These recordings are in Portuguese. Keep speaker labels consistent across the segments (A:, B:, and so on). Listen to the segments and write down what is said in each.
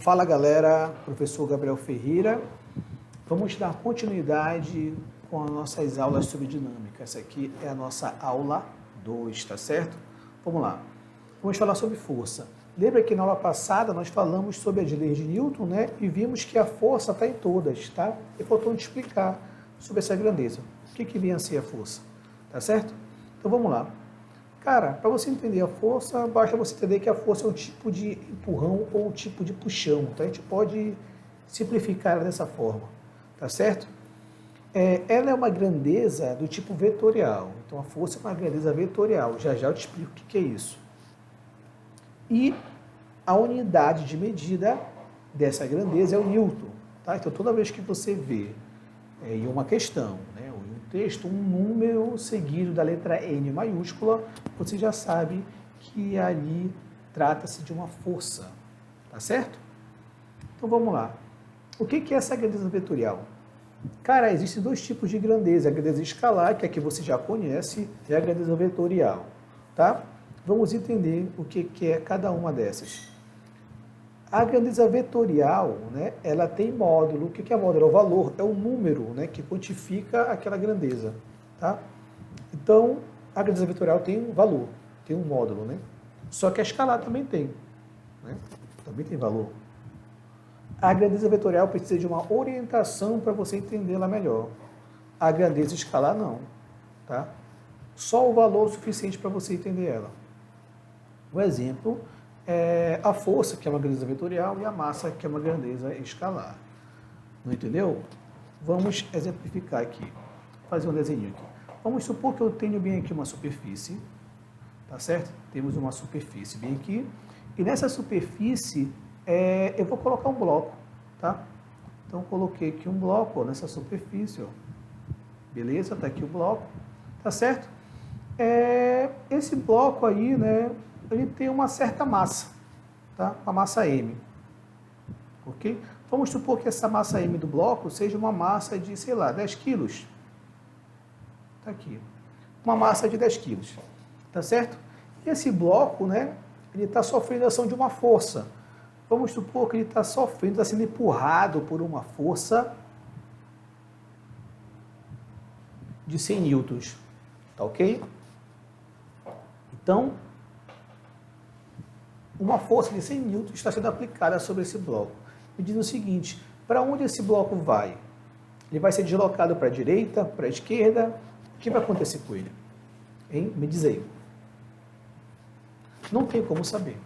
A: Fala galera, professor Gabriel Ferreira. Vamos dar continuidade com as nossas aulas sobre dinâmica. Essa aqui é a nossa aula 2, tá certo? Vamos lá. Vamos falar sobre força. Lembra que na aula passada nós falamos sobre as leis de Newton, né? E vimos que a força está em todas, tá? E faltou te explicar sobre essa grandeza. O que vem a ser a força, tá certo? Então vamos lá. Cara, para você entender a força, basta você entender que a força é um tipo de empurrão ou um tipo de puxão, tá? A gente pode simplificar ela dessa forma, tá certo? Ela é uma grandeza do tipo vetorial, então a força é uma grandeza vetorial, já eu te explico o que é isso. E a unidade de medida dessa grandeza é o Newton, tá? Então toda vez que você vê em uma questão, né, ou em um texto, um número seguido da letra N maiúscula, você já sabe que ali trata-se de uma força, tá certo? Então vamos lá. O que é essa grandeza vetorial? Cara, existem dois tipos de grandeza, a grandeza escalar, que é a que você já conhece, e a grandeza vetorial, tá? Vamos entender o que é cada uma dessas. A grandeza vetorial, né, ela tem módulo. O que é módulo? É o valor, é o número, né, que quantifica aquela grandeza. Tá? Então, a grandeza vetorial tem um valor, tem um módulo. Né? Só que a escalar também tem. Né? Também tem valor. A grandeza vetorial precisa de uma orientação para você entendê-la melhor. A grandeza escalar não. Tá? Só o valor suficiente para você entender ela. Um exemplo é a força, que é uma grandeza vetorial, e a massa, que é uma grandeza escalar. Não entendeu? Vamos exemplificar aqui. Fazer um desenho aqui. Vamos supor que eu tenho bem aqui uma superfície, tá certo? Temos uma superfície bem aqui, e nessa superfície eu vou colocar um bloco, tá? Então, coloquei aqui um bloco nessa superfície, ó. Beleza? Tá aqui o bloco, tá certo? Esse bloco aí, né, ele tem uma certa massa, tá? Uma massa M, ok? Vamos supor que essa massa M do bloco seja uma massa de, sei lá, 10 quilos. Tá aqui. Uma massa de 10 quilos, tá certo? E esse bloco, né, ele está sofrendo a ação de uma força. Vamos supor que ele está sofrendo, está sendo empurrado por uma força de 100 newtons, tá ok? Então, uma força de 100 newtons está sendo aplicada sobre esse bloco. Me diz o seguinte, para onde esse bloco vai? Ele vai ser deslocado para a direita, para a esquerda? O que vai acontecer com ele? Hein? Me diz aí. Não tem como saber,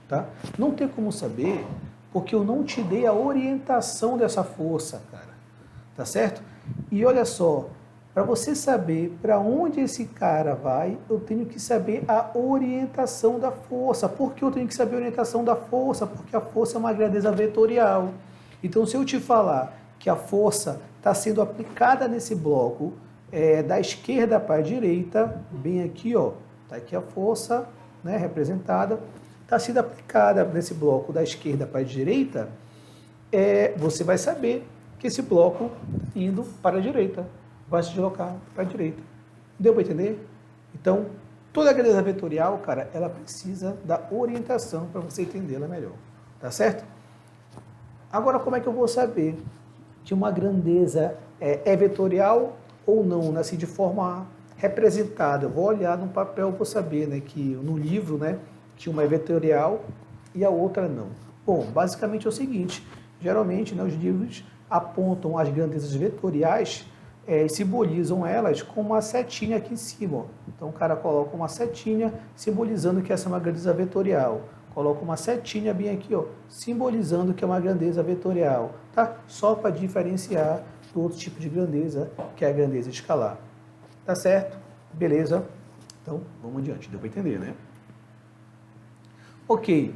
A: tá? Não tem como saber porque eu não te dei a orientação dessa força, cara. Tá certo? E olha só, para você saber para onde esse cara vai, eu tenho que saber a orientação da força. Por que eu tenho que saber a orientação da força? Porque a força é uma grandeza vetorial. Então, se eu te falar que a força está sendo aplicada nesse bloco da esquerda para a direita, bem aqui, ó, está aqui a força, né, representada, está sendo aplicada nesse bloco da esquerda para a direita, você vai saber que esse bloco indo para a direita vai se deslocar para a direita. Deu para entender? Então, toda a grandeza vetorial, cara, ela precisa da orientação para você entendê-la melhor. Tá certo? Agora, como é que eu vou saber que uma grandeza é vetorial ou não, né? Assim, de forma representada? Eu vou olhar no papel, vou saber, né, que no livro, né, que uma é vetorial e a outra não. Bom, basicamente é o seguinte, geralmente, né, os livros apontam as grandezas vetoriais, simbolizam elas com uma setinha aqui em cima. Ó. Então o cara coloca uma setinha simbolizando que essa é uma grandeza vetorial. Coloca uma setinha bem aqui, ó, simbolizando que é uma grandeza vetorial, tá? Só para diferenciar do outro tipo de grandeza, que é a grandeza escalar. Tá certo? Beleza? Então, vamos adiante. Deu para entender, né? Ok.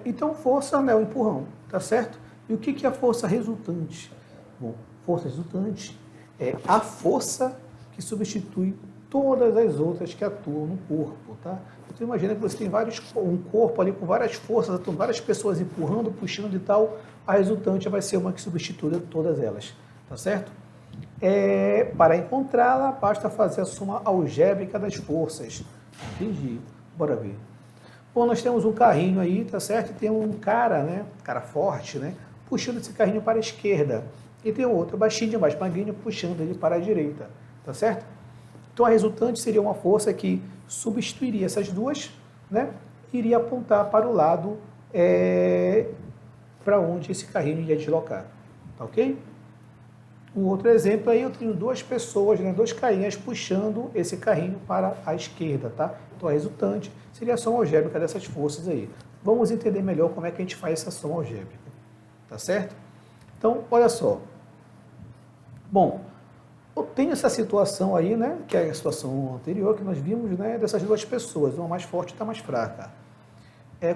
A: Então, força é o empurrão, tá certo? E o que é a força resultante? Bom, força resultante é a força que substitui todas as outras que atuam no corpo, tá? Então imagina que você tem um corpo ali com várias forças, várias pessoas empurrando, puxando e tal, a resultante vai ser uma que substitui todas elas, tá certo? Para encontrá-la, basta fazer a soma algébrica das forças. Entendi. Bora ver. Bom, nós temos um carrinho aí, tá certo? E tem um cara, né? Cara forte, né? Puxando esse carrinho para a esquerda. E tem outro baixinho, mais magrinho, puxando ele para a direita, tá certo? Então a resultante seria uma força que substituiria essas duas, né? E iria apontar para o lado para onde esse carrinho ia deslocar, tá ok? Um outro exemplo aí, eu tenho duas pessoas, né, dois carinhas puxando esse carrinho para a esquerda, tá? Então a resultante seria a soma algébrica dessas forças aí. Vamos entender melhor como é que a gente faz essa soma algébrica, tá certo? Então, olha só. Bom, eu tenho essa situação aí, né, que é a situação anterior que nós vimos, né, dessas duas pessoas, uma mais forte e outra mais fraca.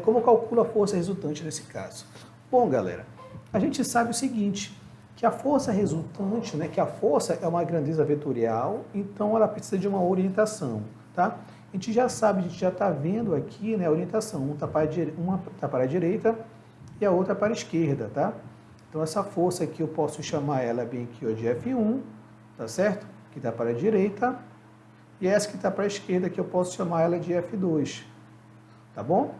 A: Como eu calculo a força resultante nesse caso? Bom, galera, a gente sabe o seguinte, que a força resultante, né, que a força é uma grandeza vetorial, então ela precisa de uma orientação, tá? A gente já sabe, a gente já está vendo aqui, né, a orientação, uma está para a direita e a outra para a esquerda, tá? Então essa força aqui eu posso chamar ela bem aqui ó, de F1, tá certo? Que está para a direita, e essa que está para a esquerda que eu posso chamar ela de F2, tá bom?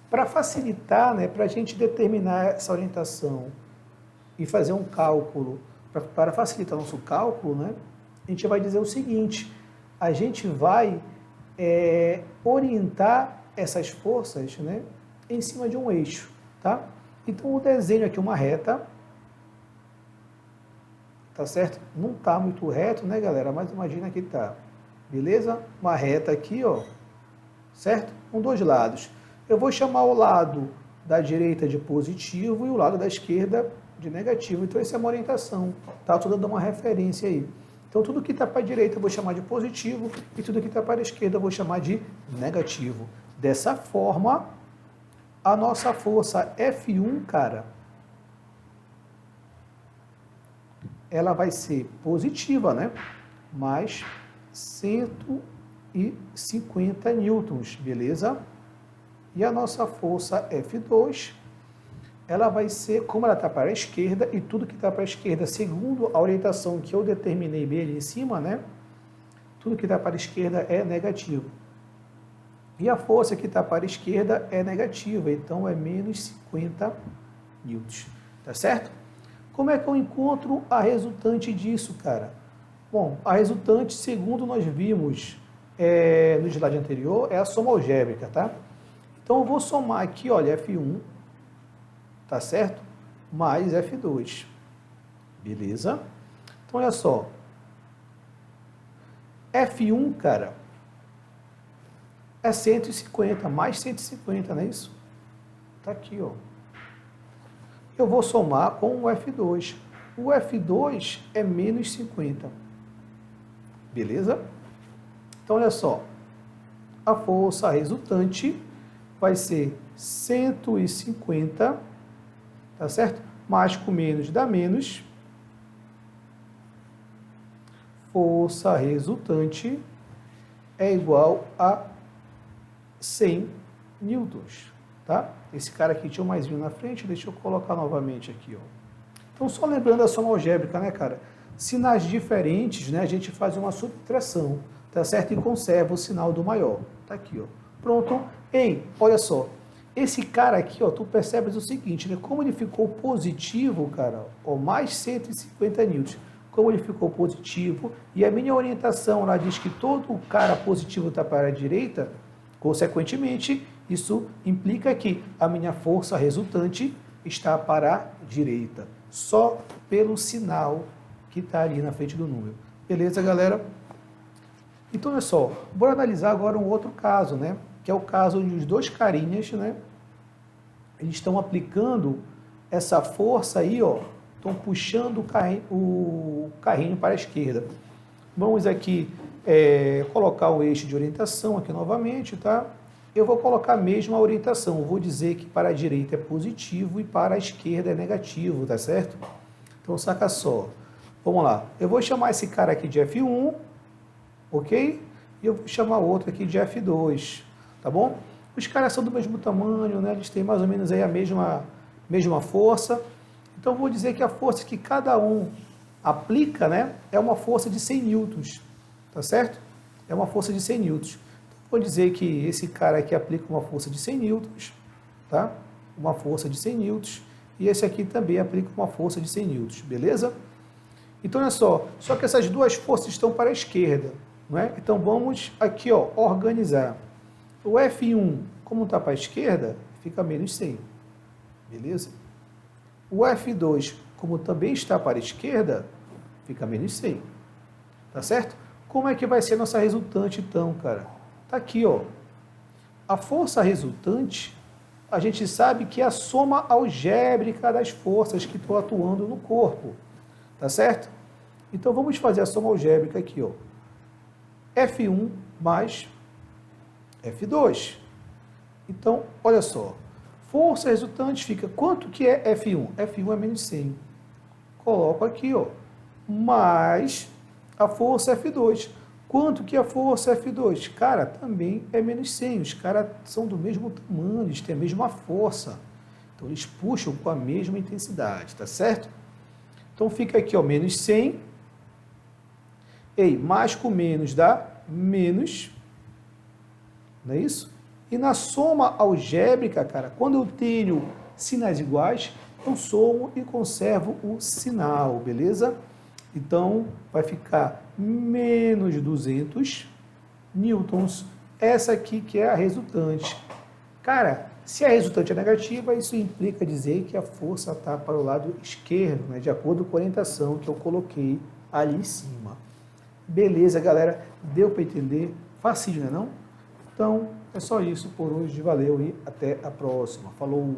A: Para facilitar, né, para a gente determinar essa orientação e fazer um cálculo, para facilitar o nosso cálculo, né, a gente vai dizer o seguinte, a gente vai orientar essas forças, né, em cima de um eixo, tá? Então eu desenho aqui uma reta, tá certo? Não tá muito reto, né, galera? Mas imagina que tá, beleza? Uma reta aqui, ó, certo? Com dois lados. Eu vou chamar o lado da direita de positivo e o lado da esquerda de negativo. Então, essa é uma orientação, tá? Estou dando uma referência aí. Então, tudo que está para a direita eu vou chamar de positivo e tudo que está para a esquerda eu vou chamar de negativo. Dessa forma, a nossa força F1, cara, ela vai ser positiva, né? Mais 150 newtons, beleza? E a nossa força F2, ela vai ser, como ela está para a esquerda, e tudo que está para a esquerda, segundo a orientação que eu determinei bem ali em cima, né? Tudo que está para a esquerda é negativo. E a força que está para a esquerda é negativa, então é menos 50 newtons, tá certo? Como é que eu encontro a resultante disso, cara? Bom, a resultante, segundo nós vimos no slide anterior, é a soma algébrica, tá? Então, eu vou somar aqui, olha, F1, tá certo? Mais F2, beleza? Então, olha só, F1, cara, é 150, mais 150, não é isso? Tá aqui, ó. Eu vou somar com o F2. O F2 é menos 50, beleza? Então, olha só, a força resultante vai ser 150, tá certo? Mais com menos dá menos. Força resultante é igual a 100 newtons, tá? Esse cara aqui tinha um maisinho na frente, deixa eu colocar novamente aqui, ó. Então, só lembrando a soma algébrica, né, cara? Sinais diferentes, né, a gente faz uma subtração, tá certo? E conserva o sinal do maior. Tá aqui, ó. Pronto. Ei, olha só. Esse cara aqui, ó, tu percebes o seguinte, né? Como ele ficou positivo, cara, ó, mais 150 newtons. Como ele ficou positivo, e a minha orientação, ela diz que todo cara positivo está para a direita, consequentemente, isso implica que a minha força resultante está para a direita, só pelo sinal que está ali na frente do número. Beleza, galera? Então, olha só, bora analisar agora um outro caso, né? Que é o caso onde os dois carinhas, né? Eles estão aplicando essa força aí, ó, estão puxando o carrinho para a esquerda. Vamos aqui colocar o eixo de orientação aqui novamente, tá? Eu vou colocar a mesma orientação, eu vou dizer que para a direita é positivo e para a esquerda é negativo, tá certo? Então, saca só. Vamos lá, eu vou chamar esse cara aqui de F1, ok? E eu vou chamar outro aqui de F2, tá bom? Os caras são do mesmo tamanho, né? Eles têm mais ou menos aí a mesma força. Então, eu vou dizer que a força que cada um aplica, né, é uma força de 100 newtons, tá certo? É uma força de 100 newtons. Vou dizer que esse cara aqui aplica uma força de 100 newtons, tá? Uma força de 100 newtons, e esse aqui também aplica uma força de 100 newtons, beleza? Então, olha só que essas duas forças estão para a esquerda, não é? Então, vamos aqui, ó, organizar. O F1, como está para a esquerda, fica menos 100, beleza? O F2, como também está para a esquerda, fica menos 100, tá certo? Como é que vai ser a nossa resultante, então, cara? Tá aqui, ó. A força resultante, a gente sabe que é a soma algébrica das forças que estão atuando no corpo, tá certo? Então, vamos fazer a soma algébrica aqui, ó. F1 mais F2. Então, olha só. Força resultante fica, quanto que é F1? F1 é menos 100. Coloco aqui, ó, mais a força F2. Quanto que é a força F2? Cara, também é menos 100. Os caras são do mesmo tamanho, eles têm a mesma força. Então, eles puxam com a mesma intensidade, tá certo? Então, fica aqui, ó, menos 100. Ei, mais com menos dá menos. Não é isso? E na soma algébrica, cara, quando eu tenho sinais iguais, eu somo e conservo o sinal, beleza? Então, vai ficar menos 200 newtons. Essa aqui que é a resultante. Cara, se a resultante é negativa, isso implica dizer que a força está para o lado esquerdo, né? De acordo com a orientação que eu coloquei ali em cima. Beleza, galera? Deu para entender? Facinho, né não? Então, é só isso por hoje. Valeu e até a próxima. Falou!